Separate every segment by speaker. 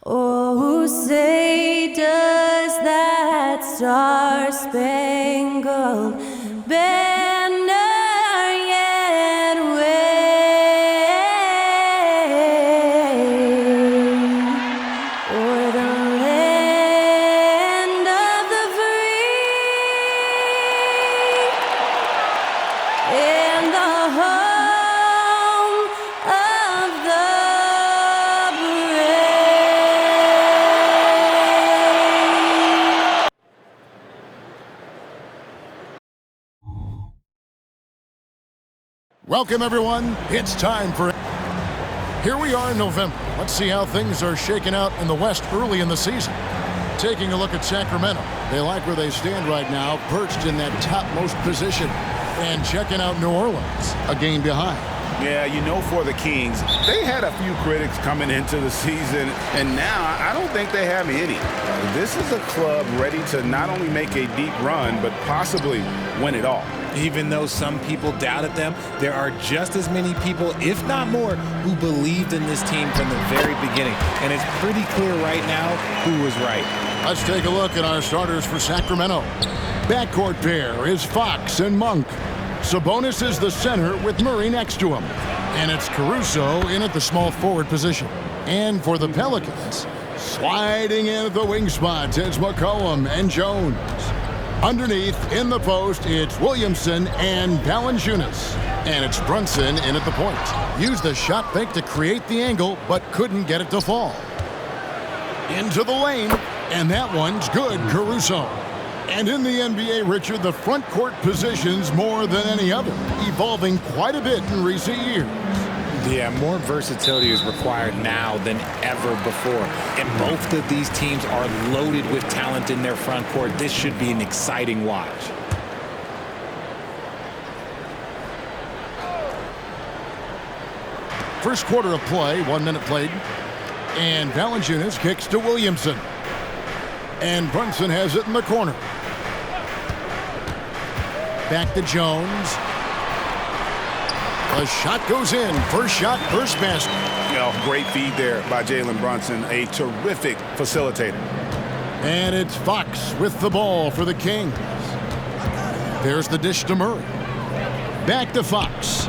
Speaker 1: Oh, say does that star-spangled banner yet wave o'er the land of the free and the home of the
Speaker 2: Welcome, everyone. It's time for... Here we are in November. Let's see how things are shaking out in the West early in the season. Taking a look at Sacramento. They like where they stand right now, perched in that topmost position. And checking out New Orleans, a game behind.
Speaker 3: Yeah, you know, for the Kings, they had a few critics coming into the season, and now I don't think they have any. This is a club ready to not only make a deep run, but possibly win it all.
Speaker 4: Even though some people doubted them, there are just as many people, if not more, who believed in this team from the very beginning. And it's pretty clear right now who was right.
Speaker 2: Let's take a look at our starters for Sacramento. Backcourt pair is Fox and Monk. Sabonis is the center with Murray next to him. And it's Caruso in at the small forward position. And for the Pelicans, sliding in at the wing spots, it's McCollum and Jones. Underneath, in the post, it's Williamson and Valanciunas. And it's Brunson in at the point. Used the shot fake to create the angle, but couldn't get it to fall. Into the lane, and that one's good, Caruso. And in the NBA, Richard, the front court positions more than any other, evolving quite a bit in recent years.
Speaker 4: Yeah, more versatility is required now than ever before. And both of these teams are loaded with talent in their front court. This should be an exciting watch.
Speaker 2: First quarter of play, 1 minute played. And Valanciunas kicks to Williamson. And Brunson has it in the corner. Back to Jones. The shot goes in. First shot, first basket.
Speaker 3: You know, great feed there by Jalen Brunson, a terrific facilitator.
Speaker 2: And it's Fox with the ball for the Kings. There's the dish to Murray. Back to Fox.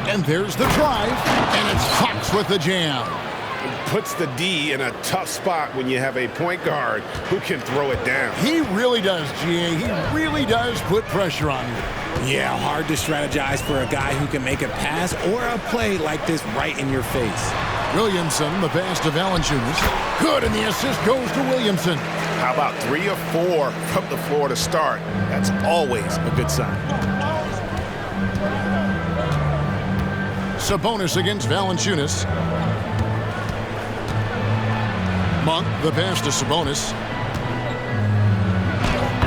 Speaker 2: And there's the drive. And it's Fox with the jam.
Speaker 3: Puts the D in a tough spot when you have a point guard who can throw it down.
Speaker 2: He really does, GA. He really does put pressure on you.
Speaker 4: Yeah, hard to strategize for a guy who can make a pass or a play like this right in your face.
Speaker 2: Williamson, the pass to Valanciunas. Good, and the assist goes to Williamson.
Speaker 3: How about 3 or 4 from the floor to start? That's always a good sign.
Speaker 2: Sabonis against Valanciunas. Monk, the pass to Sabonis.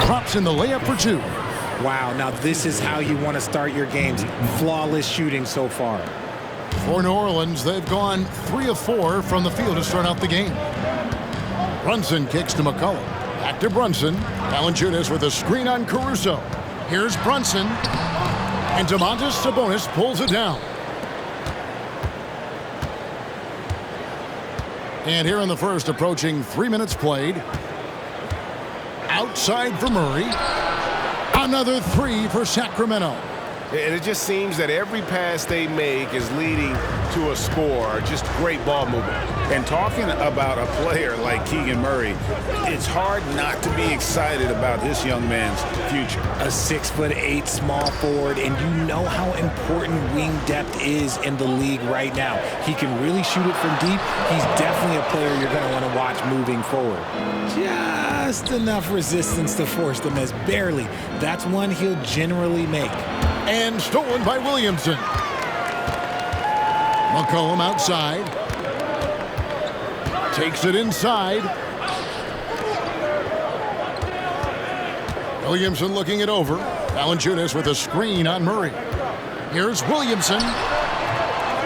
Speaker 2: Drops in the layup for 2.
Speaker 4: Wow, now this is how you want to start your games. Flawless shooting so far.
Speaker 2: For New Orleans, they've gone 3 of 4 from the field to start out the game. Brunson kicks to McCollum. Back to Brunson. Valanciunas with a screen on Caruso. Here's Brunson. And Domantas Sabonis pulls it down. And here in the first, approaching 3 minutes played. Outside for Murray. Another 3 for Sacramento.
Speaker 3: And it just seems that every pass they make is leading to a score. Just great ball movement. And talking about a player like Keegan Murray, it's hard not to be excited about this young man's future.
Speaker 4: A 6'8" small forward, and you know how important wing depth is in the league right now. He can really shoot it from deep. He's definitely a player you're going to want to watch moving forward. Just enough resistance to force the miss, barely. That's one he'll generally make.
Speaker 2: And stolen by Williamson. McCollum outside. Takes it inside. Williamson looking it over. Valanciunas with a screen on Murray. Here's Williamson.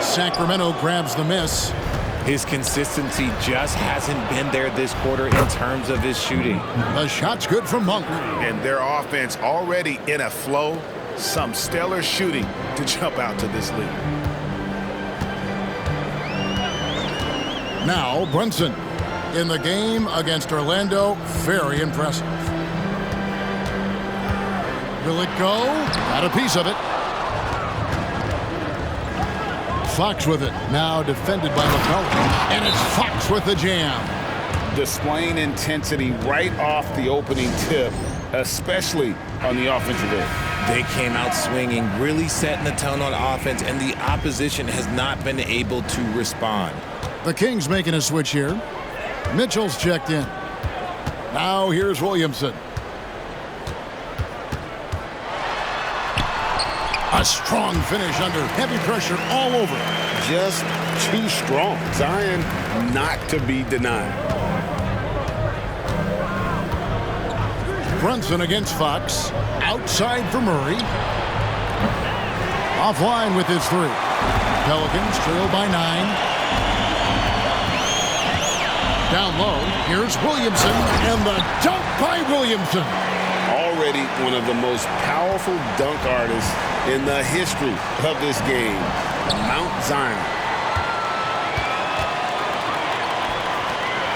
Speaker 2: Sacramento grabs the miss.
Speaker 4: His consistency just hasn't been there this quarter in terms of his shooting.
Speaker 2: The shot's good from Monk.
Speaker 3: And their offense already in a flow. Some stellar shooting to jump out to this lead.
Speaker 2: Now Brunson in the game against Orlando. Very impressive. Will it go? Got a piece of it. Fox with it. Now defended by McCollum. And it's Fox with the jam.
Speaker 3: Displaying intensity right off the opening tip, especially on the offensive end.
Speaker 4: They came out swinging, really setting the tone on offense, and the opposition has not been able to respond.
Speaker 2: The Kings making a switch here. Mitchell's checked in. Now here's Williamson. A strong finish under heavy pressure all over.
Speaker 3: Just too strong. Zion not to be denied.
Speaker 2: Brunson against Fox. Outside for Murray. Offline with his three. Pelicans trail by 9. Down low, here's Williamson, and the dunk by Williamson.
Speaker 3: Already one of the most powerful dunk artists in the history of this game, Mount Zion.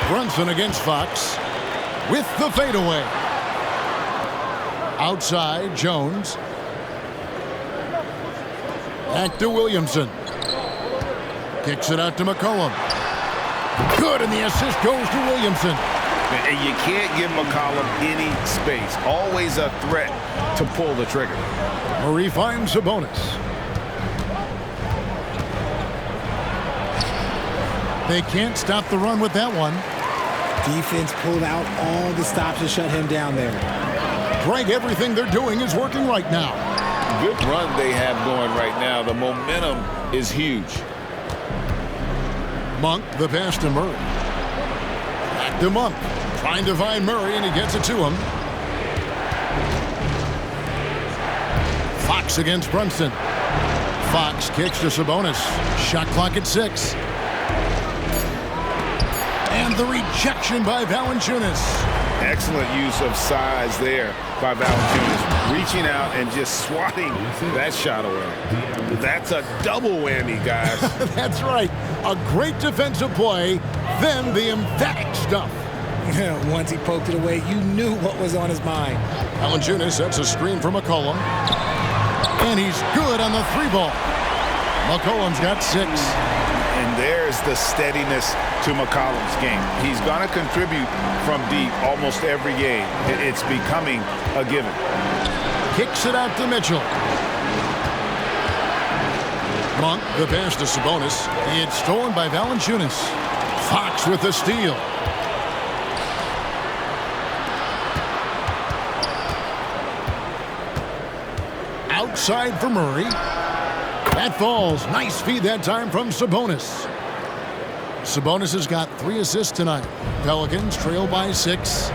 Speaker 2: Brunson against Fox with the fadeaway. Outside, Jones. Back to Williamson. Kicks it out to McCollum. Good, and the assist goes to Williamson.
Speaker 3: And you can't give McCollum any space. Always a threat to pull the trigger.
Speaker 2: Murray finds Sabonis. They can't stop the run with that one.
Speaker 4: Defense pulled out all the stops to shut him down there.
Speaker 2: Greg, everything they're doing is working right now.
Speaker 3: Good run they have going right now. The momentum is huge.
Speaker 2: Monk, the pass to Murray. Back to Monk. Trying to find Murray, and he gets it to him. Fox against Brunson. Fox kicks to Sabonis. Shot clock at 6. And the rejection by Valanciunas.
Speaker 3: Excellent use of size there by Valanciunas. Reaching out and just swatting that shot away. That's a double whammy, guys.
Speaker 2: That's right. A great defensive play, then the emphatic stuff.
Speaker 4: Once he poked it away, you knew what was on his mind.
Speaker 2: Valanciunas sets a screen for McCollum. And he's good on the 3 ball. McCollum's got 6.
Speaker 3: And there's the steadiness to McCollum's game. He's going to contribute from deep almost every game. It's becoming a given.
Speaker 2: Kicks it out to Mitchell. Monk, the pass to Sabonis. It's stolen by Valanciunas. Fox with the steal. Outside for Murray. That falls. Nice feed that time from Sabonis. Sabonis has got 3 assists tonight. Pelicans trail by 6.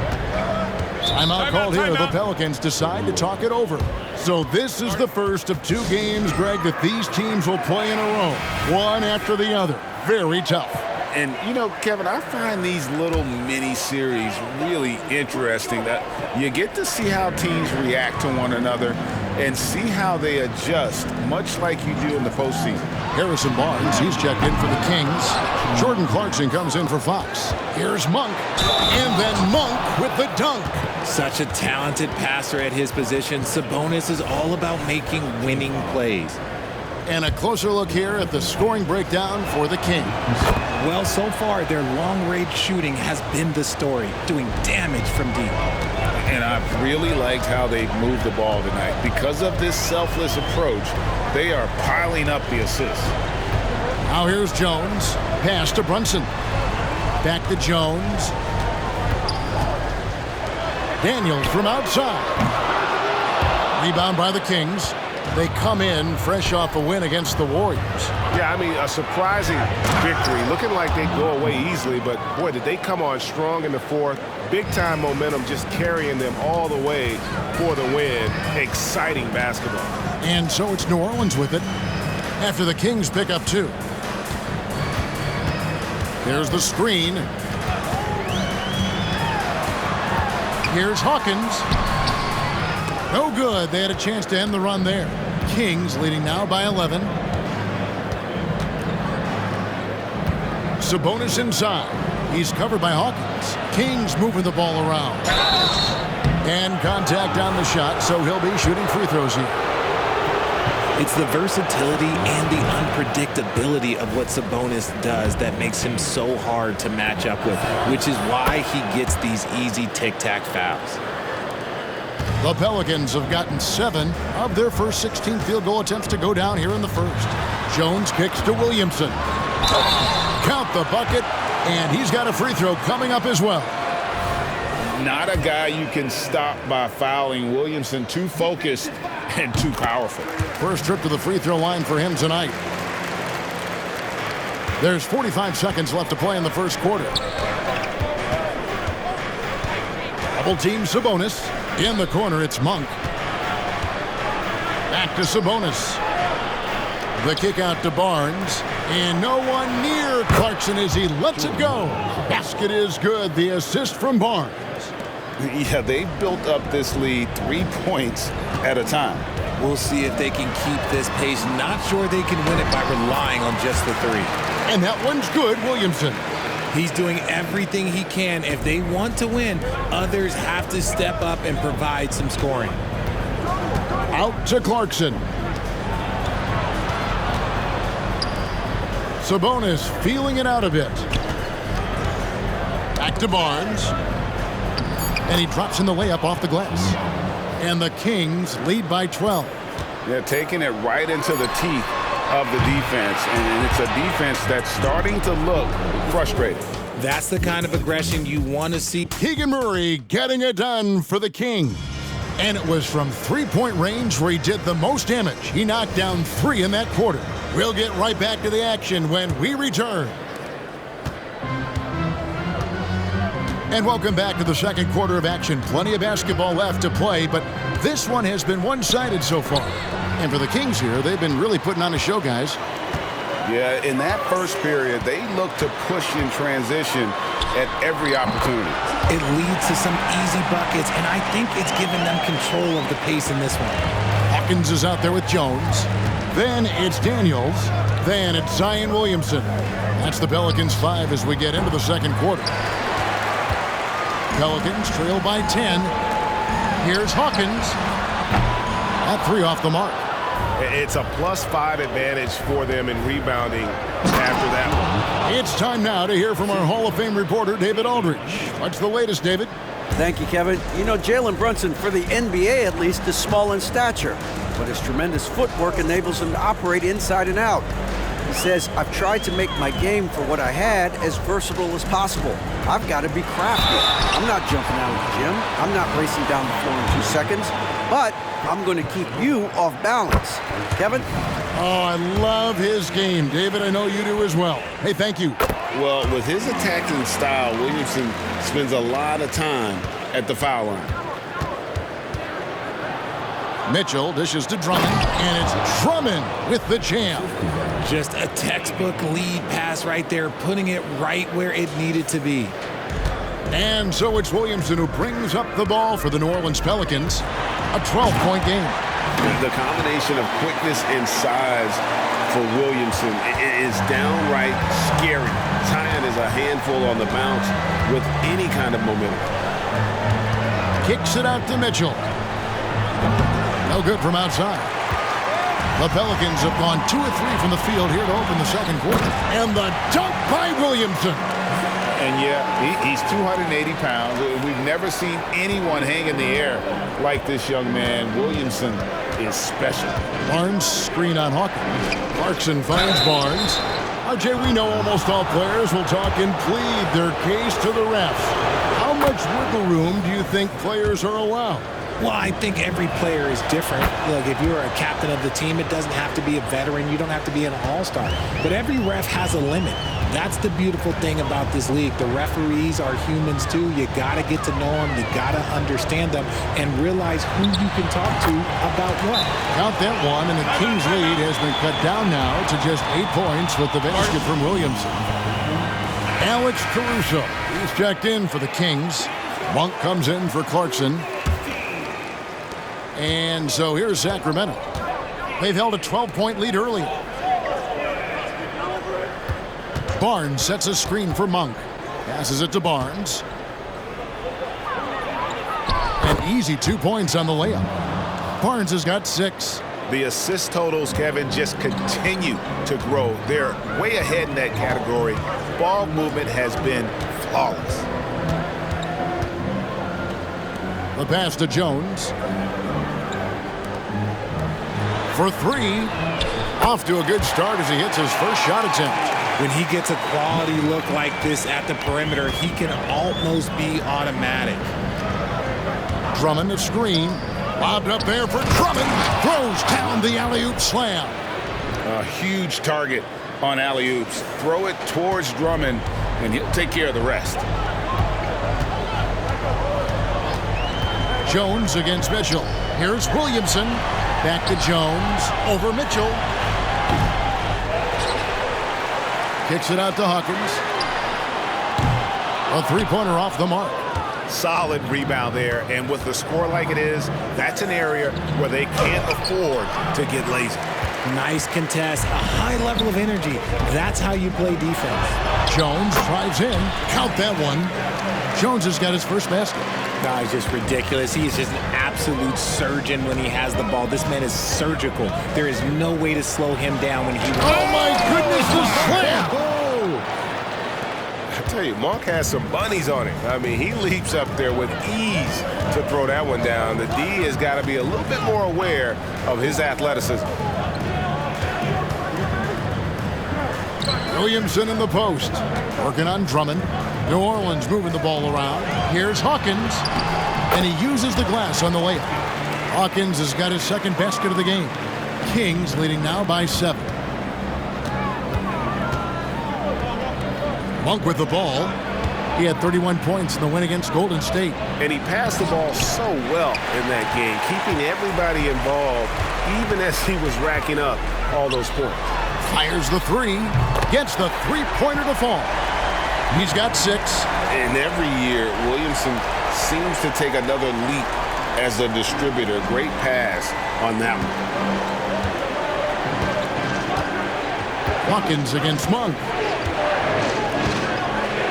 Speaker 2: Timeout called here. The Pelicans decide to talk it over. So this is the first of 2 games, Greg, that these teams will play in a row. One after the other. Very tough.
Speaker 3: And, you know, Kevin, I find these little mini-series really interesting. That you get to see how teams react to one another and see how they adjust, much like you do in the postseason.
Speaker 2: Harrison Barnes, he's checked in for the Kings. Jordan Clarkson comes in for Fox. Here's Monk. And then Monk with the dunk.
Speaker 4: Such a talented passer at his position. Sabonis is all about making winning plays.
Speaker 2: And a closer look here at the scoring breakdown for the Kings.
Speaker 4: Well, so far, their long-range shooting has been the story, doing damage from deep.
Speaker 3: And I've really liked how they've moved the ball tonight. Because of this selfless approach, they are piling up the assists.
Speaker 2: Now here's Jones. Pass to Brunson. Back to Jones. Daniels from outside. Rebound by the Kings. They come in fresh off a win against the Warriors.
Speaker 5: Yeah, I mean, a surprising victory. Looking like they'd go away easily, but boy, did they come on strong in the 4th. Big-time momentum just carrying them all the way for the win. Exciting basketball.
Speaker 2: And so it's New Orleans with it after the Kings pick up 2. There's the screen. Here's Hawkins. No good. They had a chance to end the run there. Kings leading now by 11. Sabonis inside. He's covered by Hawkins. Kings moving the ball around. And contact on the shot, so he'll be shooting free throws here.
Speaker 4: It's the versatility and the unpredictability of what Sabonis does that makes him so hard to match up with, which is why he gets these easy tic-tac fouls.
Speaker 2: The Pelicans have gotten 7 of their first 16 field goal attempts to go down here in the first. Jones kicks to Williamson. Count the bucket, and he's got a free throw coming up as well.
Speaker 3: Not a guy you can stop by fouling. Williamson too focused and too powerful.
Speaker 2: First trip to the free throw line for him tonight. There's 45 seconds left to play in the first quarter. Double team Sabonis. In the corner, it's Monk. Back to Sabonis. The kick out to Barnes. And no one near Clarkson as he lets it go. Basket is good. The assist from Barnes.
Speaker 3: Yeah, they built up this lead 3 points at a time.
Speaker 4: We'll see if they can keep this pace. Not sure they can win it by relying on just the 3.
Speaker 2: And that one's good, Williamson.
Speaker 4: He's doing everything he can. If they want to win, others have to step up and provide some scoring.
Speaker 2: Out to Clarkson. Sabonis feeling it out a bit. Back to Barnes. And he drops in the layup off the glass. And the Kings lead by 12.
Speaker 3: Yeah, taking it right into the teeth of the defense. And it's a defense that's starting to look frustrated.
Speaker 4: That's the kind of aggression you want to see.
Speaker 2: Keegan Murray getting it done for the Kings. And it was from three-point range where he did the most damage. He knocked down 3 in that quarter. We'll get right back to the action when we return. And welcome back to the second quarter of action. Plenty of basketball left to play, but this one has been one-sided so far. And for the Kings here, they've been really putting on a show, guys.
Speaker 3: Yeah, in that first period, they looked to push in transition at every opportunity.
Speaker 4: It leads to some easy buckets, and I think it's given them control of the pace in this one.
Speaker 2: Hawkins is out there with Jones. Then it's Daniels. Then it's Zion Williamson. That's the Pelicans 5 as we get into the second quarter. Pelicans trail by 10. Here's Hawkins. That 3 off the mark.
Speaker 5: It's a +5 advantage for them in rebounding after that one.
Speaker 2: It's time now to hear from our Hall of Fame reporter, David Aldridge. What's the latest, David?
Speaker 6: Thank you, Kevin. You know, Jalen Brunson, for the NBA at least, is small in stature, but his tremendous footwork enables him to operate inside and out. He says, I've tried to make my game for what I had as versatile as possible. I've got to be crafty. I'm not jumping out of the gym. I'm not racing down the floor in 2 seconds, but I'm going to keep you off balance. Kevin?
Speaker 2: Oh, I love his game. David, I know you do as well. Hey, thank you.
Speaker 3: Well, with his attacking style, Williamson spends a lot of time at the foul line.
Speaker 2: Mitchell dishes to Drummond, and it's Drummond with the jam.
Speaker 4: Just a textbook lead pass right there, putting it right where it needed to be.
Speaker 2: And so it's Williamson who brings up the ball for the New Orleans Pelicans. A 12-point game.
Speaker 3: The combination of quickness and size for Williamson is downright scary. Zion is a handful on the bounce with any kind of momentum.
Speaker 2: Kicks it out to Mitchell. No good from outside. The Pelicans have gone 2 of 3 from the field here to open the second quarter. And the dunk by Williamson.
Speaker 3: And yeah, he's 280 pounds. We've never seen anyone hang in the air like this young man. Williamson is special.
Speaker 2: Barnes screen on Hawkins. Clarkson finds Barnes. RJ, we know almost all players will talk and plead their case to the refs. How much wiggle room do you think players are allowed?
Speaker 4: Well, I think every player is different. Look, if you're a captain of the team, it doesn't have to be a veteran. You don't have to be an all-star. But every ref has a limit. That's the beautiful thing about this league. The referees are humans too. You got to get to know them. You got to understand them and realize who you can talk to about what.
Speaker 2: Count that one, and the Kings lead has been cut down now to just 8 points with the basket from Williamson. Alex Caruso, he's checked in for the Kings. Monk comes in for Clarkson. And so here's Sacramento. They've held a 12-point lead earlier. Barnes sets a screen for Monk. Passes it to Barnes. An easy 2 points on the layup. Barnes has got 6.
Speaker 3: The assist totals, Kevin, just continue to grow. They're way ahead in that category. Ball movement has been flawless.
Speaker 2: The pass to Jones. For 3. Off to a good start as he hits his first shot attempt.
Speaker 4: When he gets a quality look like this at the perimeter, he can almost be automatic.
Speaker 2: Drummond a screen. Lobbed up there for Drummond. Throws down the alley-oop slam.
Speaker 3: A huge target on alley-oops. Throw it towards Drummond, and he'll take care of the rest.
Speaker 2: Jones against Mitchell. Here's Williamson. Back to Jones. Over Mitchell. Kicks it out to Hawkins. A three-pointer off the mark.
Speaker 3: Solid rebound there, and with the score like it is, that's an area where they can't afford to get lazy.
Speaker 4: Nice contest, a high level of energy. That's how you play defense.
Speaker 2: Jones drives in. Count that one. Jones has got his first basket.
Speaker 4: No, he's just ridiculous. He is just an absolute surgeon when he has the ball. This man is surgical. There is no way to slow him down when he...
Speaker 2: Oh, my goodness, the slam!
Speaker 5: I tell you, Monk has some bunnies on it. I mean, he leaps up there with ease to throw that one down. The D has got to be a little bit more aware of his athleticism.
Speaker 2: Williamson in the post. Working on Drummond. New Orleans moving the ball around. Here's Hawkins. And he uses the glass on the layup. Hawkins has got his second basket of the game. Kings leading now by 7. Monk with the ball. He had 31 points in the win against Golden State.
Speaker 5: And he passed the ball so well in that game, keeping everybody involved, even as he was racking up all those points.
Speaker 2: Fires the 3. Gets the three-pointer to fall. He's got 6.
Speaker 5: And every year, Williamson seems to take another leap as a distributor. Great pass on that one.
Speaker 2: Hawkins against Monk.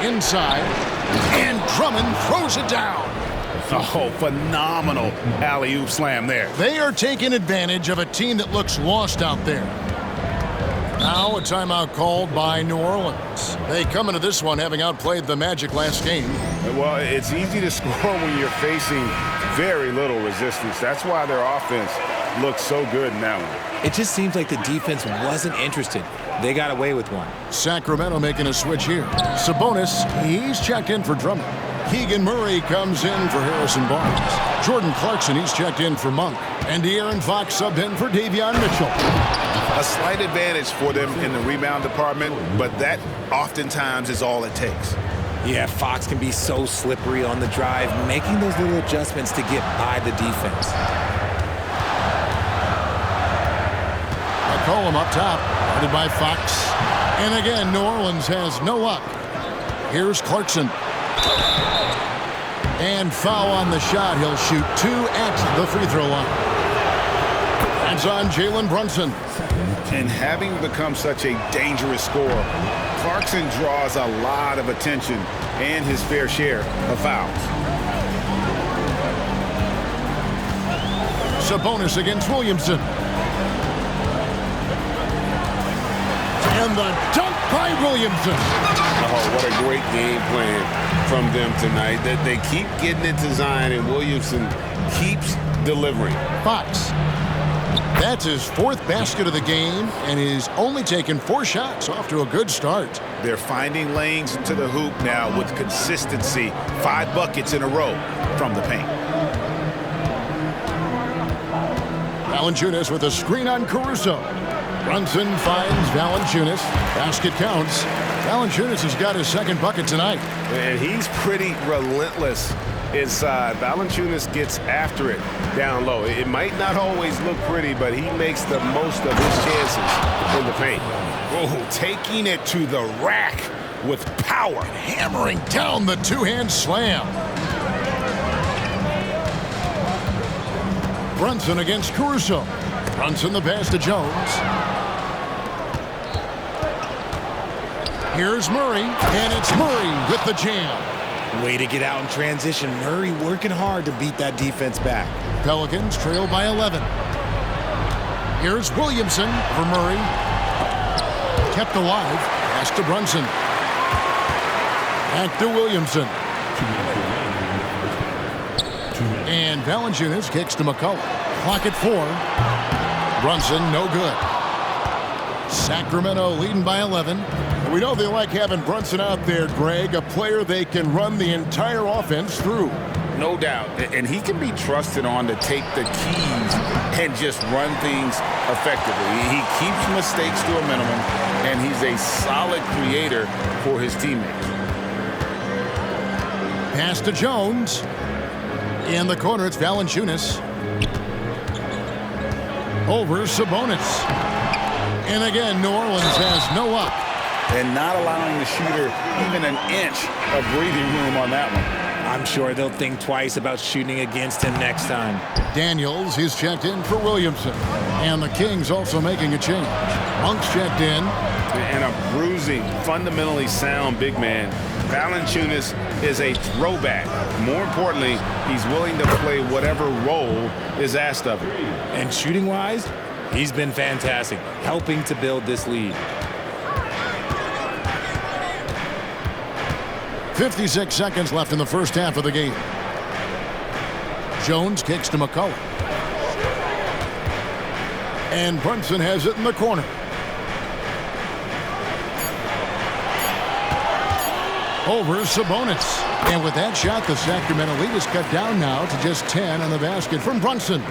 Speaker 2: Inside. And Drummond throws it down.
Speaker 3: Oh, phenomenal alley-oop slam there.
Speaker 2: They are taking advantage of a team that looks lost out there. Now a timeout called by New Orleans. They come into this one having outplayed the Magic last game.
Speaker 5: Well, it's easy to score when you're facing very little resistance. That's why their offense looks so good in that one.
Speaker 4: It just seems like the defense wasn't interested. They got away with one.
Speaker 2: Sacramento making a switch here. Sabonis, he's checked in for Drummond. Keegan Murray comes in for Harrison Barnes. Jordan Clarkson, he's checked in for Monk. And De'Aaron Fox subbed in for Davion Mitchell.
Speaker 3: A slight advantage for them in the rebound department, but that oftentimes is all it takes.
Speaker 4: Yeah, Fox can be so slippery on the drive, making those little adjustments to get by the defense.
Speaker 2: McCollum up top, guarded by Fox. And again, New Orleans has no luck. Here's Clarkson. And foul on the shot. He'll shoot 2 at the free throw line. That's on Jalen Brunson.
Speaker 3: And having become such a dangerous scorer, Clarkson draws a lot of attention and his fair share of fouls.
Speaker 2: Sabonis against Williamson. And the dunk by Williamson.
Speaker 5: Oh, what a great game plan from them tonight. That they keep getting it to Zion, and Williamson keeps delivering.
Speaker 2: Fox. That's his 4th basket of the game, and he's only taken 4 shots. Off to a good start.
Speaker 3: They're finding lanes into the hoop now with consistency. 5 buckets in a row from the paint.
Speaker 2: Valanciunas with a screen on Caruso. Brunson finds Valanciunas. Basket counts. Valanciunas has got his 2nd bucket tonight.
Speaker 5: And he's pretty relentless inside. Valanciunas gets after it down low. It might not always look pretty, but he makes the most of his chances in the paint.
Speaker 3: Oh, taking it to the rack with power.
Speaker 2: Hammering down the 2-hand slam. Brunson against Caruso. Brunson the pass to Jones. Here's Murray, and it's Murray with the jam.
Speaker 4: Way to get out in transition. Murray working hard to beat that defense back.
Speaker 2: Pelicans trail by 11. Here's Williamson for Murray. Kept alive. Pass to Brunson. Back to Williamson. And Valanciunas kicks to McCullough. Clock at 4. Brunson, no good. Sacramento leading by 11. We know they like having Brunson out there, Greg, a player they can run the entire offense through.
Speaker 3: No doubt. And he can be trusted on to take the keys and just run things effectively. He keeps mistakes to a minimum, and he's a solid creator for his teammates.
Speaker 2: Pass to Jones. In the corner, it's Valanciunas. Over Sabonis. And again, New Orleans has no up.
Speaker 3: And not allowing the shooter even an inch of breathing room on that one.
Speaker 4: I'm sure they'll think twice about shooting against him next time.
Speaker 2: Daniels is checked in for Williamson. And the Kings also making a change. Monk's checked in.
Speaker 5: And a bruising, fundamentally sound big man. Valanciunas is a throwback. More importantly, he's willing to play whatever role is asked of him.
Speaker 4: And shooting-wise, he's been fantastic, helping to build this lead.
Speaker 2: 56 seconds left in the first half of the game. Jones kicks to McCullough. And Brunson has it in the corner. Over Sabonis. And with that shot, the Sacramento lead is cut down now to just 10 on the basket from Brunson.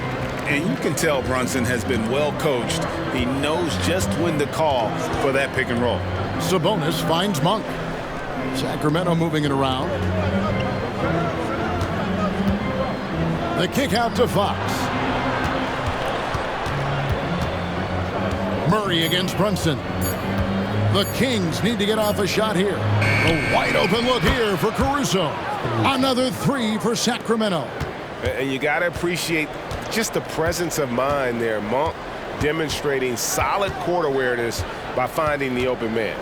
Speaker 3: And you can tell Brunson has been well coached. He knows just when to call for that pick and roll.
Speaker 2: Sabonis finds Monk. Sacramento moving it around. The kick out to Fox. Murray against Brunson. The Kings need to get off a shot here. A wide open look here for Caruso. Another 3 for Sacramento.
Speaker 5: And you got to appreciate just the presence of mind there. Monk demonstrating solid court awareness by finding the open man.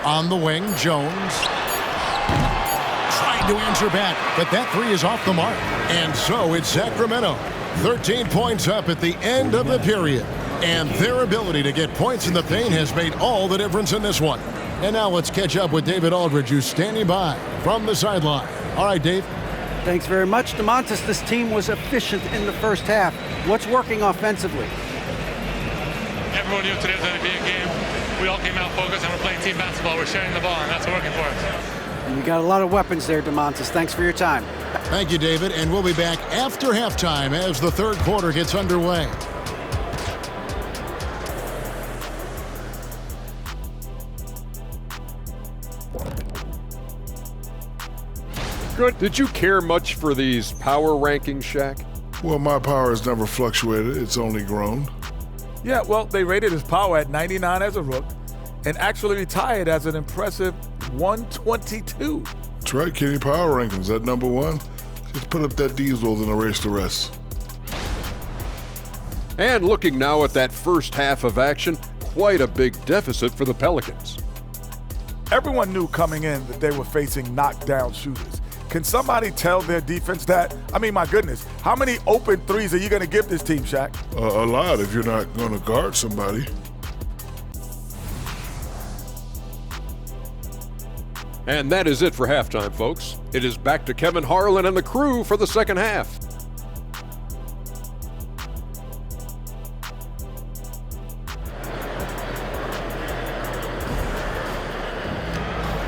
Speaker 2: On the wing, Jones. Trying to answer back, but that 3 is off the mark. And so it's Sacramento. 13 points up at the end of the period. And their ability to get points in the paint has made all the difference in this one. And now let's catch up with David Aldridge, who's standing by from the sideline. All right, Dave.
Speaker 6: Thanks very much, DeMontis. This team was efficient in the first half. What's working offensively?
Speaker 7: Everyone knew today's going to be a game. We all came out focused and we're playing team basketball. We're sharing the ball, and that's working for us.
Speaker 6: And you got a lot of weapons there, DeMontis. Thanks for your time.
Speaker 2: Thank you, David. And we'll be back after halftime as the third quarter gets underway.
Speaker 8: Good. Did you care much for these power rankings, Shaq?
Speaker 9: Well, my power has never fluctuated. It's only grown.
Speaker 10: Yeah, well, they rated his power at 99 as a rook and actually retired as an impressive 122.
Speaker 9: That's right, Kenny, power rankings at number 1. Just put up that diesel and erase the rest.
Speaker 8: And looking now at that first half of action, quite a big deficit for the Pelicans.
Speaker 10: Everyone knew coming in that they were facing knockdown shooters. Can somebody tell their defense that? I mean, my goodness, how many open threes are you going to give this team, Shaq?
Speaker 9: A lot if you're not going to guard somebody.
Speaker 8: And that is it for halftime, folks. It is back to Kevin Harlan and the crew for the second half.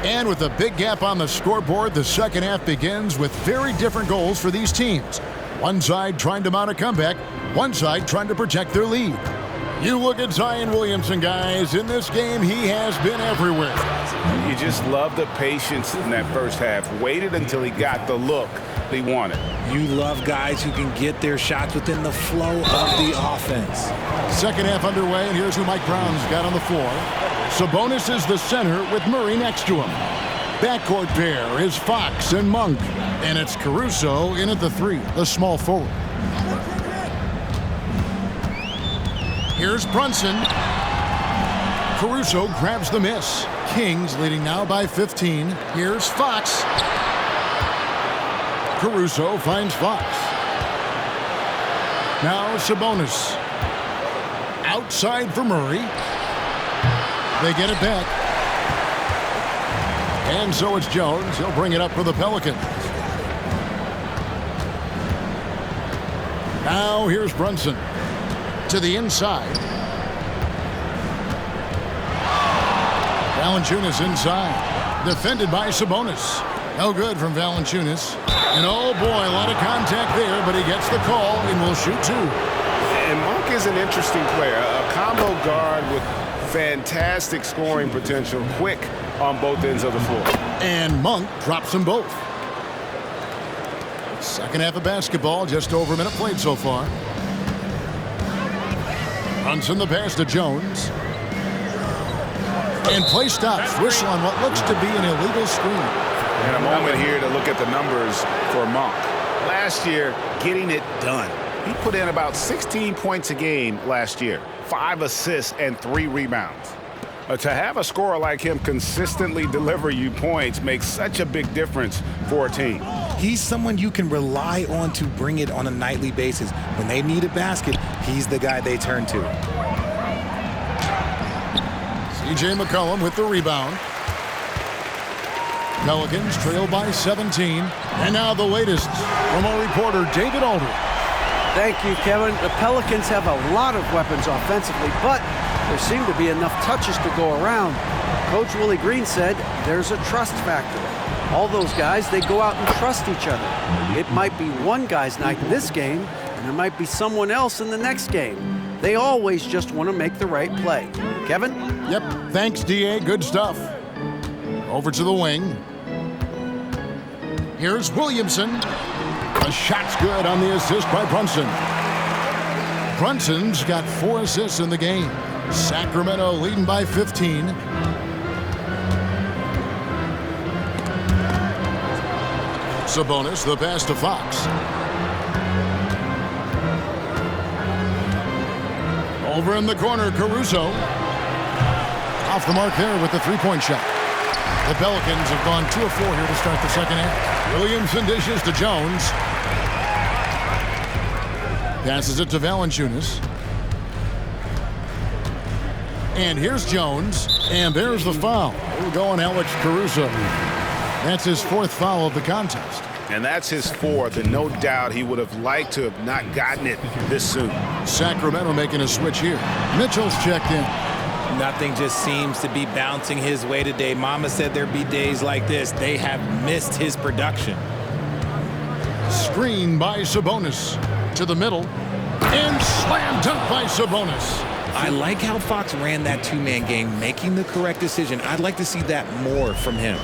Speaker 2: And with a big gap on the scoreboard, the second half begins with very different goals for these teams. One side trying to mount a comeback, one side trying to protect their lead. You look at Zion Williamson, guys. In this game, he has been everywhere.
Speaker 3: You just love the patience in that first half. Waited until he got the look he wanted.
Speaker 4: You love guys who can get their shots within the flow of the offense.
Speaker 2: Second half underway, and here's who Mike Brown's got on the floor. Sabonis is the center with Murray next to him. Backcourt pair is Fox and Monk. And it's Caruso in at the 3, the small forward. Here's Brunson. Caruso grabs the miss. Kings leading now by 15. Here's Fox. Caruso finds Fox. Now Sabonis. Outside for Murray. They get it back. And so it's Jones. He'll bring it up for the Pelicans. Now here's Brunson. To the inside. Valanciunas inside. Defended by Sabonis. No good from Valanciunas. And oh boy, a lot of contact there, but he gets the call and will shoot two.
Speaker 5: And Monk is an interesting player. A combo guard with fantastic scoring potential. Quick on both ends of the floor.
Speaker 2: And Monk drops them both. Second half of basketball, just over a minute played so far. Brunson the pass to Jones. And play stops. Whistle on what looks to be an illegal screen.
Speaker 3: And a moment here to look at the numbers for Monk. Last year, getting it done. He put in about 16 points a game last year, 5 assists and 3 rebounds. To have a scorer like him consistently deliver you points makes such a big difference for a team.
Speaker 4: He's someone you can rely on to bring it on a nightly basis. When they need a basket, he's the guy they turn to.
Speaker 2: C.J. McCollum with the rebound. Pelicans trail by 17. And now the latest from our reporter, David Aldridge.
Speaker 6: Thank you, Kevin. The Pelicans have a lot of weapons offensively, but there seem to be enough touches to go around. Coach Willie Green said there's a trust factor. All those guys, they go out and trust each other. It might be one guy's night in this game, and there might be someone else in the next game. They always just want to make the right play. Kevin?
Speaker 2: Yep, thanks, D.A. Good stuff. Over to the wing. Here's Williamson. The shot's good on the assist by Brunson. Brunson's got 4 assists in the game. Sacramento leading by 15. Sabonis, the pass to Fox. Over in the corner, Caruso. Off the mark there with the three-point shot. The Pelicans have gone 2 of 4 here to start the second half. Williamson dishes to Jones. Passes it to Valanciunas. And here's Jones. And there's the foul. We're going Alex Caruso. That's his 4th foul of the contest.
Speaker 3: And that's his 4th, and no doubt he would have liked to have not gotten it this soon.
Speaker 2: Sacramento making a switch here. Mitchell's checked in.
Speaker 4: Nothing just seems to be bouncing his way today. Mama said there'd be days like this. They have missed his production.
Speaker 2: Screen by Sabonis. To the middle. And slam dunk by Sabonis.
Speaker 4: I like how Fox ran that 2-man game, making the correct decision. I'd like to see that more from him.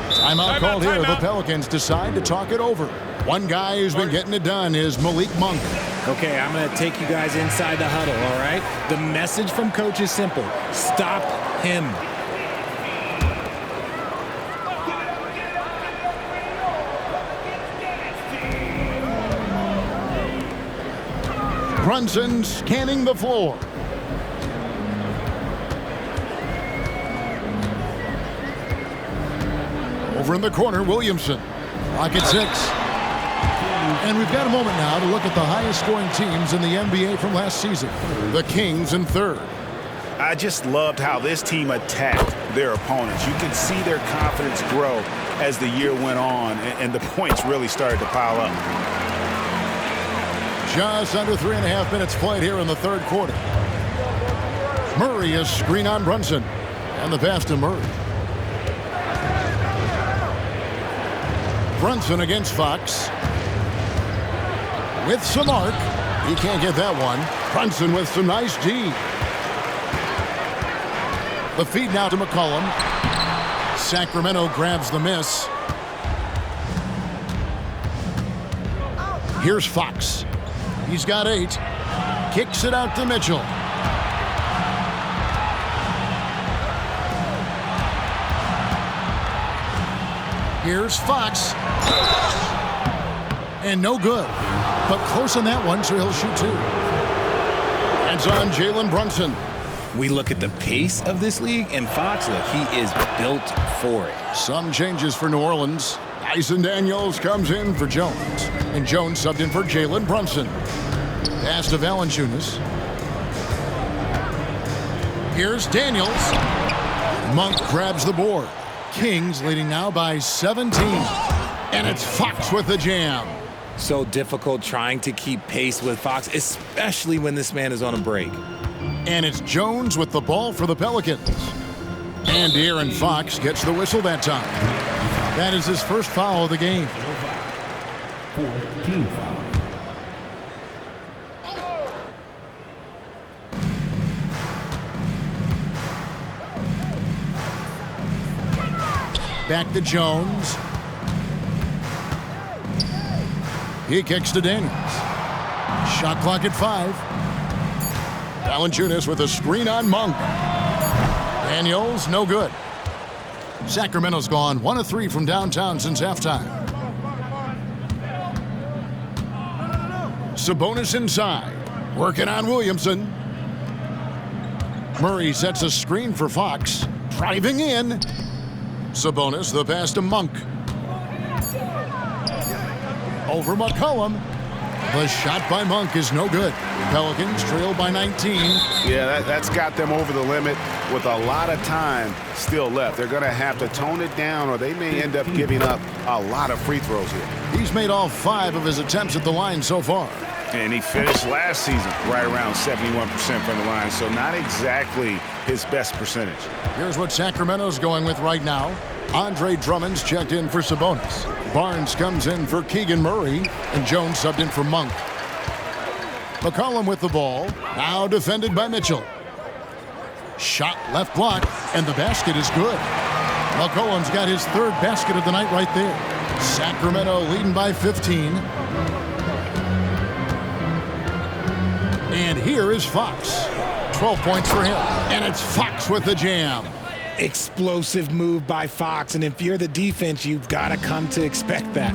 Speaker 2: Timeout called here. The Pelicans decide to talk it over. One guy who's been getting it done is Malik Monk.
Speaker 4: Okay, I'm going to take you guys inside the huddle, all right? The message from Coach is simple. Stop him.
Speaker 2: Brunson scanning the floor. Over in the corner, Williamson. Clock at 6. And we've got a moment now to look at the highest scoring teams in the NBA from last season. The Kings in 3rd.
Speaker 3: I just loved how this team attacked their opponents. You could see their confidence grow as the year went on, and the points really started to pile up.
Speaker 2: Just under 3.5 minutes played here in the 3rd quarter. Murray is screen on Brunson. And the pass to Murray. Brunson against Fox. With some arc. He can't get that one. Brunson with some nice D. The feed now to McCollum. Sacramento grabs the miss. Here's Fox. He's got 8. Kicks it out to Mitchell. Here's Fox. And no good. But close on that one, so he'll shoot 2. And That's on Jalen Brunson.
Speaker 4: We look at the pace of this league, and Fox, look, he is built for it.
Speaker 2: Some changes for New Orleans. Dyson Daniels comes in for Jones. And Jones subbed in for Jalen Brunson. Pass to Valanciunas. Here's Daniels. Monk grabs the board. Kings leading now by 17. And it's Fox with the jam.
Speaker 4: So difficult trying to keep pace with Fox, especially when this man is on a break.
Speaker 2: And it's Jones with the ball for the Pelicans. And De'Aaron Fox gets the whistle that time. That is his first foul of the game.
Speaker 11: 14 foul.
Speaker 2: Back to Jones. He kicks to Daniels. Shot clock at 5. Valanciunas with a screen on Monk. Daniels, no good. Sacramento's gone 1 of 3 from downtown since halftime. Sabonis inside, working on Williamson. Murray sets a screen for Fox, driving in. Sabonis, the pass to Monk. Over McCollum. The shot by Monk is no good. Pelicans trail by 19.
Speaker 3: Yeah, that's got them over the limit with a lot of time still left. They're going to have to tone it down, or they may end up giving up a lot of free throws here.
Speaker 2: He's made all 5 of his attempts at the line so far.
Speaker 3: And he finished last season right around 71% from the line, so not exactly his best percentage.
Speaker 2: Here's what Sacramento's going with right now. Andre Drummond's checked in for Sabonis. Barnes comes in for Keegan Murray, and Jones subbed in for Monk. McCollum with the ball, now defended by Mitchell. Shot left block, and the basket is good. McCollum's got his 3rd basket of the night right there. Sacramento leading by 15. And here is Fox. 12 points for him, and it's Fox with the jam.
Speaker 4: Explosive move by Fox, and if you're the defense, you've got to come to expect that.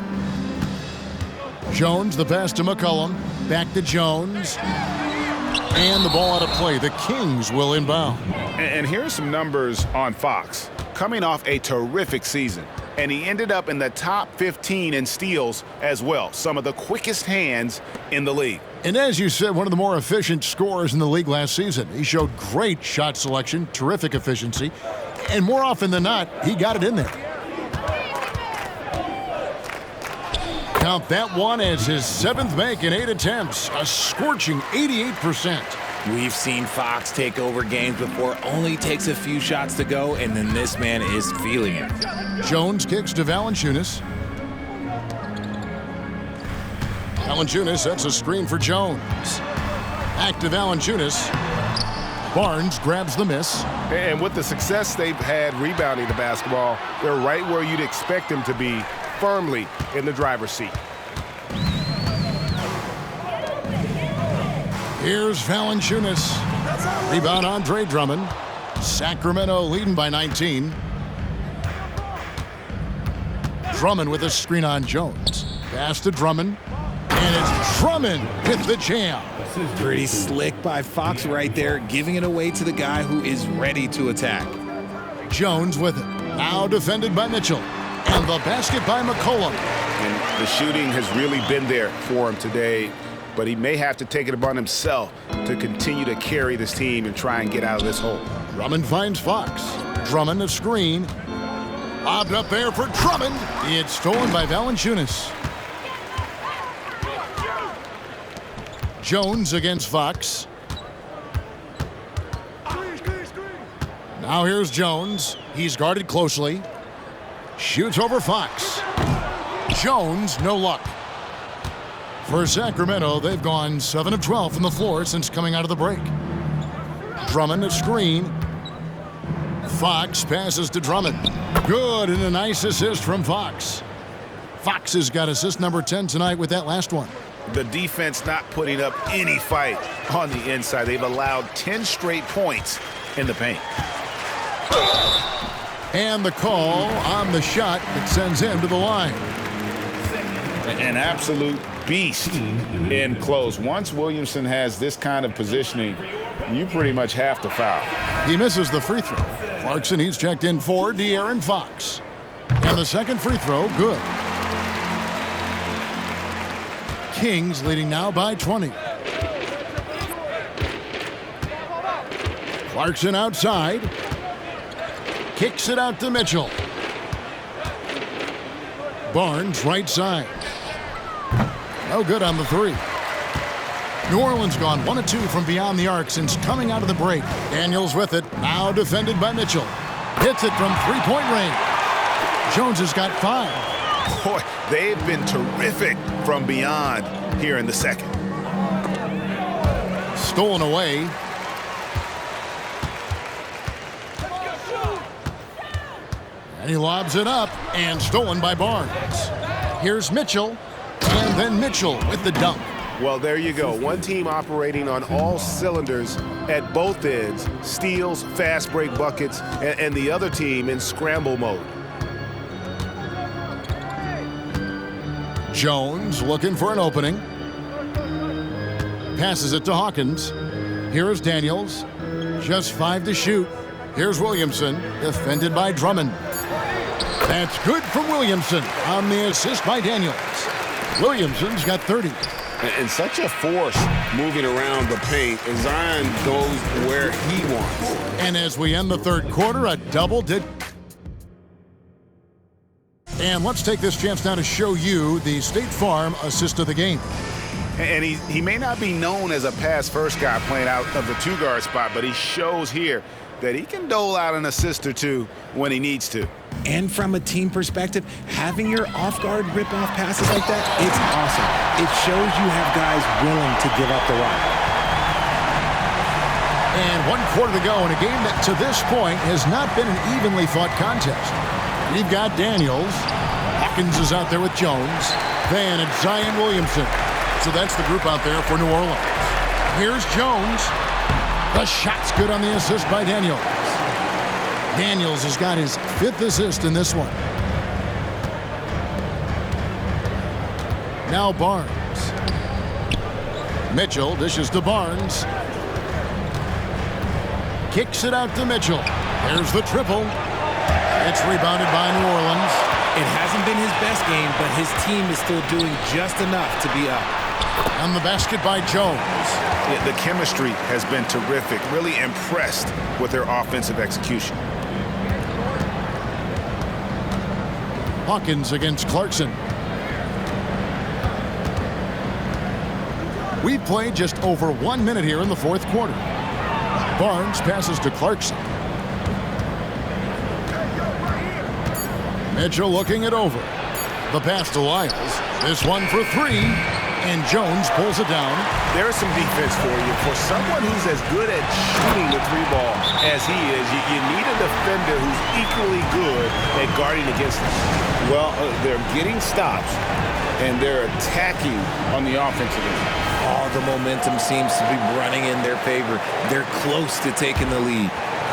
Speaker 2: Jones, the pass to McCollum. Back to Jones. And the ball out of play. The Kings will inbound.
Speaker 3: And here's some numbers on Fox. Coming off a terrific season, and he ended up in the top 15 in steals as well. Some of the quickest hands in the league.
Speaker 2: And as you said, one of the more efficient scorers in the league last season. He showed great shot selection, terrific efficiency, and more often than not, he got it in there. Count that one as his 7th make in 8 attempts, a scorching 88%.
Speaker 4: We've seen Fox take over games before, only takes a few shots to go, and then this man is feeling it.
Speaker 2: Jones kicks to Valanciunas. Valanciunas sets a screen for Jones. Back to Valanciunas. Barnes grabs the miss.
Speaker 5: And with the success they've had rebounding the basketball, they're right where you'd expect them to be, firmly in the driver's seat.
Speaker 2: Here's Valanciunas. Rebound Andre Drummond. Sacramento leading by 19. Drummond with a screen on Jones. Pass to Drummond. And it's Drummond with the jam.
Speaker 4: Pretty slick by Fox right there, giving it away to the guy who is ready to attack.
Speaker 2: Jones with it. Now defended by Mitchell. And the basket by McCollum.
Speaker 3: And the shooting has really been there for him today, but he may have to take it upon himself to continue to carry this team and try and get out of this hole.
Speaker 2: Drummond finds Fox. Drummond a screen. Lobbed up there for Drummond. It's stolen by Valanciunas. Jones against Fox. Now here's Jones. He's guarded closely. Shoots over Fox. Jones, no luck. For Sacramento, they've gone 7 of 12 from the floor since coming out of the break. Drummond a screen. Fox passes to Drummond. Good, and a nice assist from Fox. Fox has got assist number 10 tonight with that last one.
Speaker 3: The defense not putting up any fight on the inside. They've allowed 10 straight points in the paint.
Speaker 2: And the call on the shot that sends him to the line.
Speaker 3: An absolute beast in close. Once Williamson has this kind of positioning, you pretty much have to foul.
Speaker 2: He misses the free throw. Clarkson, he's checked in for De'Aaron Fox. And the second free throw, good. Kings leading now by 20. Clarkson outside. Kicks it out to Mitchell. Barnes right side. No good on the three. New Orleans gone 1 of 2 from beyond the arc since coming out of the break. Daniels with it, now defended by Mitchell. Hits it from three-point range. Jones has got 5.
Speaker 3: Boy, they've been terrific from beyond here in the second.
Speaker 2: Stolen away. And he lobs it up, and stolen by Barnes. Here's Mitchell, and then Mitchell with the dunk.
Speaker 5: Well, there you go. One team operating on all cylinders at both ends. Steals, fast break buckets, and the other team in scramble mode.
Speaker 2: Jones looking for an opening. Passes it to Hawkins. Here is Daniels. Just 5 to shoot. Here's Williamson, defended by Drummond. That's good from Williamson on the assist by Daniels. Williamson's got 30.
Speaker 5: And such a force moving around the paint as Zion goes where he wants.
Speaker 2: And as we end the third quarter, a double did. And let's take this chance now to show you the State Farm assist of the game.
Speaker 3: And he may not be known as a pass-first guy playing out of the two-guard spot, but he shows here that he can dole out an assist or two when he needs to.
Speaker 4: And from a team perspective, having your off-guard rip-off passes like that, it's awesome. It shows you have guys willing to give up the rock.
Speaker 2: And 1 quarter to go in a game that to this point has not been an evenly fought contest. We've got Daniels. Hawkins is out there with Jones. Then it's Zion Williamson. So that's the group out there for New Orleans. Here's Jones. The shot's good on the assist by Daniels. Daniels has got his 5th assist in this one. Now Barnes. Mitchell dishes to Barnes. Kicks it out to Mitchell. There's the triple. It's rebounded by New Orleans.
Speaker 4: It hasn't been his best game, but his team is still doing just enough to be up.
Speaker 2: On the basket by Jones.
Speaker 3: Yeah, the chemistry has been terrific. Really impressed with their offensive execution.
Speaker 2: Hawkins against Clarkson. We've played just over 1 minute here in the fourth quarter. Barnes passes to Clarkson. Mitchell looking it over. The pass to Lyles. This one for 3. And Jones pulls it down.
Speaker 5: There is some defense for you. For someone who's as good at shooting the 3-ball as he is, you need a defender who's equally good at guarding against him.
Speaker 3: Well, they're getting stops, and they're attacking on the offensive end.
Speaker 4: All the momentum seems to be running in their favor. They're close to taking the lead.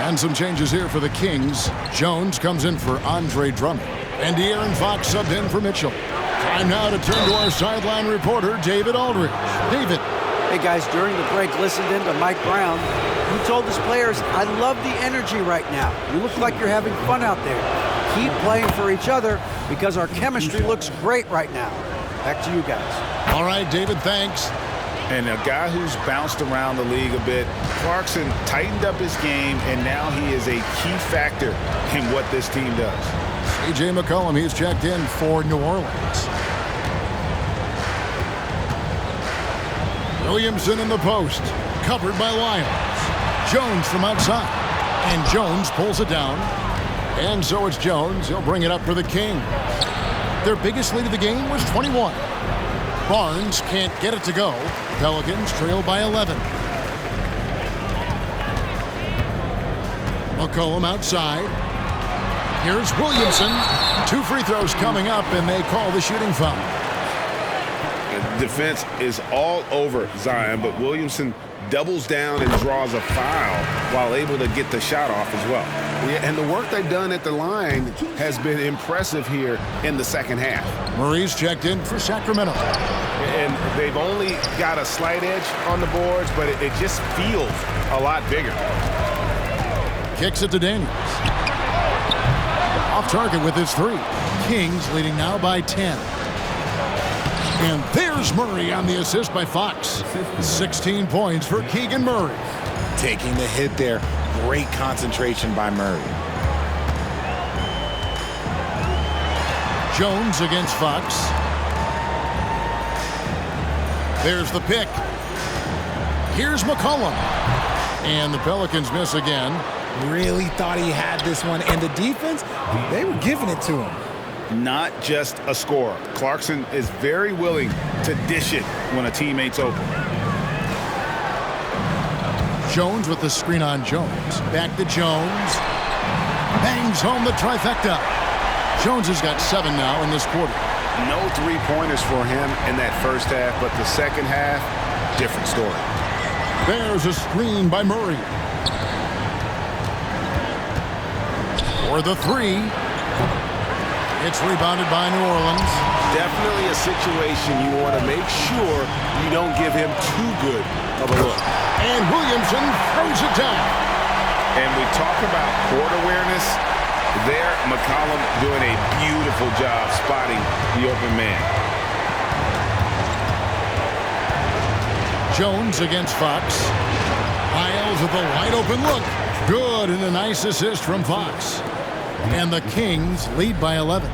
Speaker 2: And some changes here for the Kings. Jones comes in for Andre Drummond. And De'Aaron Fox subbed in for Mitchell. Time now to turn to our sideline reporter, David Aldridge. David.
Speaker 6: Hey, guys, during the break, listened in to Mike Brown. He told his players, I love the energy right now. You look like you're having fun out there. Keep playing for each other because our chemistry looks great right now. Back to you guys.
Speaker 2: All right, David, thanks.
Speaker 3: And a guy who's bounced around the league a bit, Clarkson tightened up his game, and now he is a key factor in what this team does.
Speaker 2: A.J. McCollum, he's checked in for New Orleans. Williamson in the post, covered by Lyles. Jones from outside, and Jones pulls it down. And so it's Jones. He'll bring it up for the Kings. Their biggest lead of the game was 21. Barnes can't get it to go. Pelicans trail by 11. McCollum outside. Here's Williamson. 2 free throws coming up, and they call the shooting foul.
Speaker 3: Defense is all over Zion, but Williamson doubles down and draws a foul while able to get the shot off as well. Yeah, and the work they've done at the line has been impressive here in the second half.
Speaker 2: Murray's checked in for Sacramento.
Speaker 3: And they've only got a slight edge on the boards, but it just feels a lot bigger.
Speaker 2: Kicks it to Daniels. Off target with his 3. Kings leading now by 10. And there's Murray on the assist by Fox. 16 points for Keegan Murray.
Speaker 4: Taking the hit there. Great concentration by Murray.
Speaker 2: Jones against Fox. There's the pick. Here's McCollum. And the Pelicans miss again.
Speaker 4: Really thought he had this one. And the defense, they were giving it to him.
Speaker 3: Not just a scorer. Clarkson is very willing to dish it when a teammate's open.
Speaker 2: Jones with the screen on Jones. Back to Jones. Bangs home the trifecta. Jones has got 7 now in this quarter.
Speaker 3: No three-pointers for him in that first half, but the second half, different story.
Speaker 2: There's a screen by Murray. For the 3. It's rebounded by New Orleans.
Speaker 3: Definitely a situation you want to make sure you don't give him too good of a look.
Speaker 2: And Williamson throws it down.
Speaker 3: And we talk about court awareness. There, McCollum doing a beautiful job spotting the open man.
Speaker 2: Jones against Fox. Miles with a wide open look. Good, and a nice assist from Fox. And the Kings lead by 11.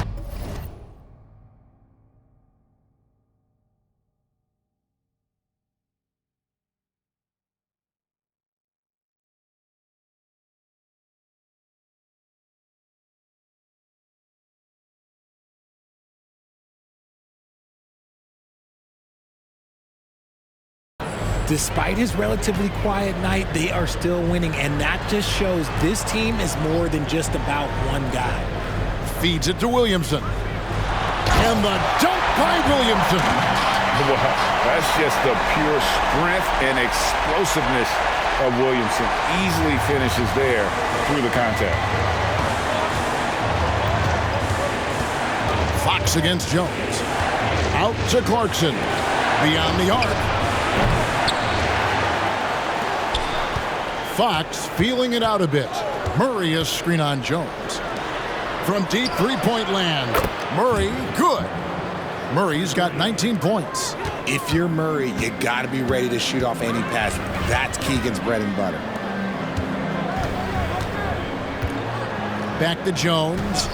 Speaker 4: Despite his relatively quiet night, they are still winning, and that just shows this team is more than just about one guy.
Speaker 2: Feeds it to Williamson. And the dunk by Williamson.
Speaker 3: Well, that's just the pure strength and explosiveness of Williamson. Easily finishes there through the contact.
Speaker 2: Fox against Jones. Out to Clarkson. Beyond the arc. Fox feeling it out a bit. Murray is screen on Jones. From deep three-point land. Murray, good. Murray's got 19 points.
Speaker 4: If you're Murray, you got to be ready to shoot off any pass. That's Keegan's bread and butter.
Speaker 2: Back to Jones.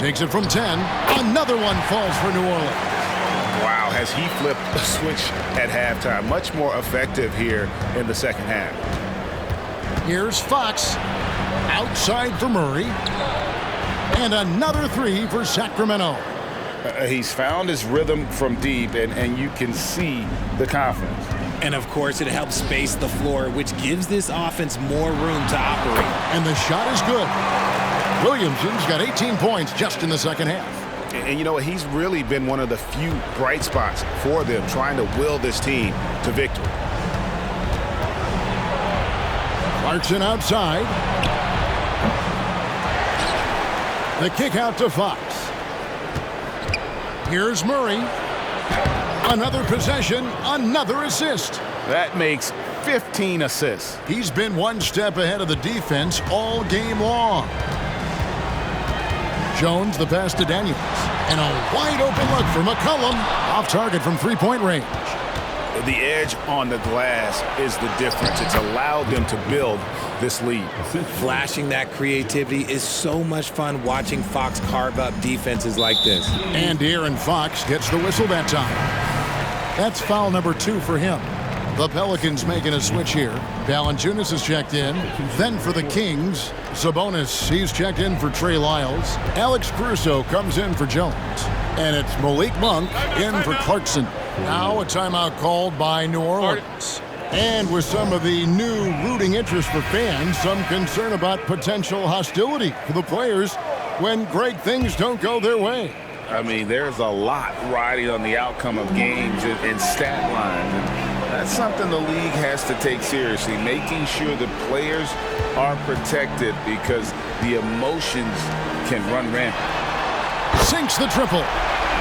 Speaker 2: Takes it from 10. Another one falls for New Orleans.
Speaker 3: Wow, has he flipped the switch at halftime. Much more effective here in the second half.
Speaker 2: Here's Fox. Outside for Murray. And another 3 for Sacramento.
Speaker 3: He's found his rhythm from deep, and you can see the confidence.
Speaker 4: And, of course, it helps space the floor, which gives this offense more room to operate.
Speaker 2: And the shot is good. Williamson's got 18 points just in the second half.
Speaker 3: And you know what? He's really been one of the few bright spots for them, trying to will this team to victory.
Speaker 2: Clarkson outside. The kick out to Fox. Here's Murray. Another possession, another assist.
Speaker 3: That makes 15 assists.
Speaker 2: He's been one step ahead of the defense all game long. Jones the pass to Daniels. And a wide open look for McCollum. Off target from three-point range.
Speaker 3: The edge on the glass is the difference. It's allowed them to build this lead.
Speaker 4: Flashing that creativity is so much fun watching Fox carve up defenses like this.
Speaker 2: And Aaron Fox gets the whistle that time. That's foul number 2 for him. The Pelicans making a switch here. Valanciunas is checked in. Then for the Kings, Sabonis, he's checked in for Trey Lyles. Alex Caruso comes in for Jones. And it's Malik Monk in for Clarkson. Now a timeout called by New Orleans. And with some of the new rooting interest for fans, some concern about potential hostility for the players when great things don't go their way.
Speaker 3: I mean, there's a lot riding on the outcome of games and stat lines. And that's something the league has to take seriously, making sure the players are protected because the emotions can run rampant.
Speaker 2: Sinks the triple.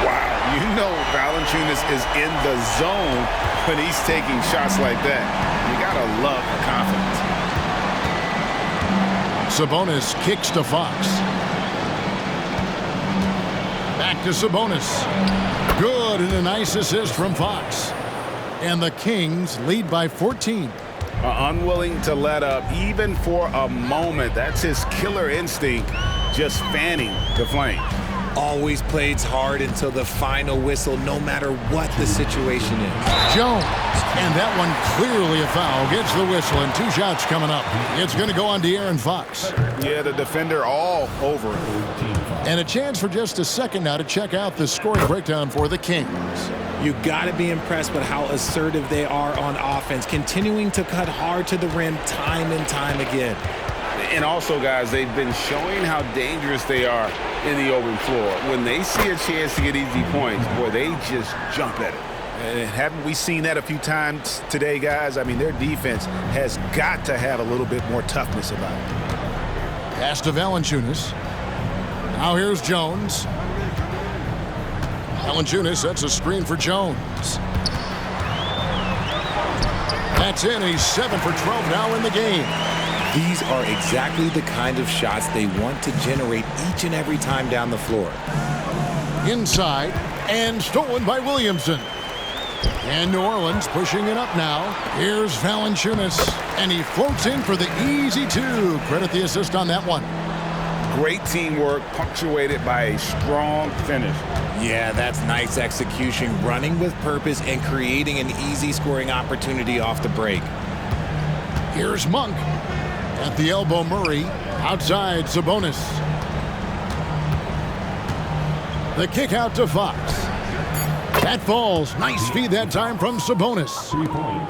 Speaker 3: Wow, you know Valanciunas is in the zone when he's taking shots like that. You gotta love the confidence.
Speaker 2: Sabonis kicks to Fox. Back to Sabonis. Good, and a nice assist from Fox. And the Kings lead by 14.
Speaker 3: Unwilling to let up even for a moment. That's his killer instinct, just fanning the flame.
Speaker 4: Always plays hard until the final whistle, no matter what the situation is.
Speaker 2: Jones, and that one clearly a foul. Gets the whistle, and 2 shots coming up. It's going to go on De'Aaron Fox.
Speaker 3: Yeah, the defender all over it.
Speaker 2: And a chance for just a second now to check out the scoring breakdown for the Kings.
Speaker 4: You got to be impressed with how assertive they are on offense, continuing to cut hard to the rim time and time again.
Speaker 3: And also, guys, they've been showing how dangerous they are in the open floor. When they see a chance to get easy points, boy, they just jump at it. And haven't we seen that a few times today, guys? I mean, their defense has got to have a little bit more toughness about it.
Speaker 2: Pass to Valanciunas. Now here's Jones. Valanciunas sets a screen for Jones. That's in. He's 7 for 12 now in the game.
Speaker 4: These are exactly the kind of shots they want to generate each and every time down the floor.
Speaker 2: Inside, and stolen by Williamson. And New Orleans pushing it up now. Here's Valanciunas, and he floats in for the easy 2. Credit the assist on that one.
Speaker 3: Great teamwork, punctuated by a strong finish.
Speaker 4: Yeah, that's nice execution, running with purpose and creating an easy scoring opportunity off the break.
Speaker 2: Here's Monk. At the elbow, Murray. Outside, Sabonis. The kick out to Fox. That falls. Nice feed that time from Sabonis.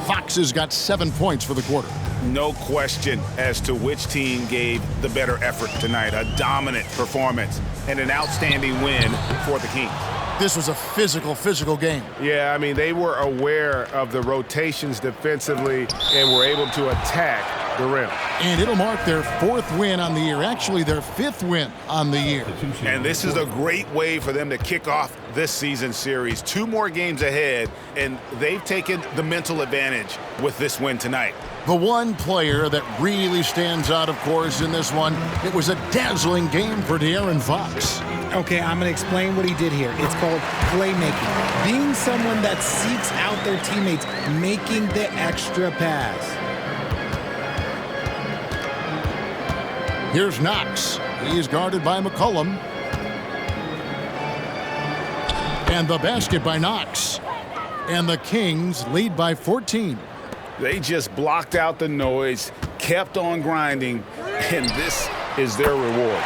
Speaker 2: Fox has got 7 points for the quarter.
Speaker 3: No question as to which team gave the better effort tonight. A dominant performance and an outstanding win for the Kings.
Speaker 2: This was a physical game.
Speaker 5: Yeah, I mean, they were aware of the rotations defensively and were able to attack the rim.
Speaker 2: And it'll mark their 4th win on the year. Actually, their 5th win on the year.
Speaker 3: And this is a great way for them to kick off this season series. 2 more games ahead, and they've taken the mental advantage with this win tonight.
Speaker 2: The one player that really stands out, of course, in this one, it was a dazzling game for De'Aaron Fox.
Speaker 4: Okay, I'm going to explain what he did here. It's called playmaking. Being someone that seeks out their teammates, making the extra pass.
Speaker 2: Here's Knox. He's guarded by McCollum. And the basket by Knox. And the Kings lead by 14.
Speaker 3: They just blocked out the noise, kept on grinding, and this is their reward.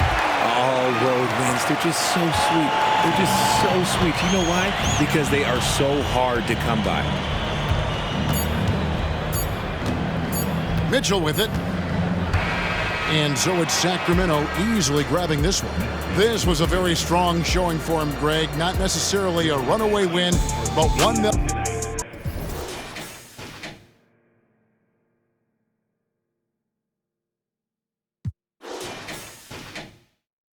Speaker 4: All road wins. They're just so sweet. They're just so sweet. You know why? Because they are so hard to come by.
Speaker 2: Mitchell with it. And so it's Sacramento easily grabbing this one. This was a very strong showing for him, Greg. Not necessarily a runaway win, but one that...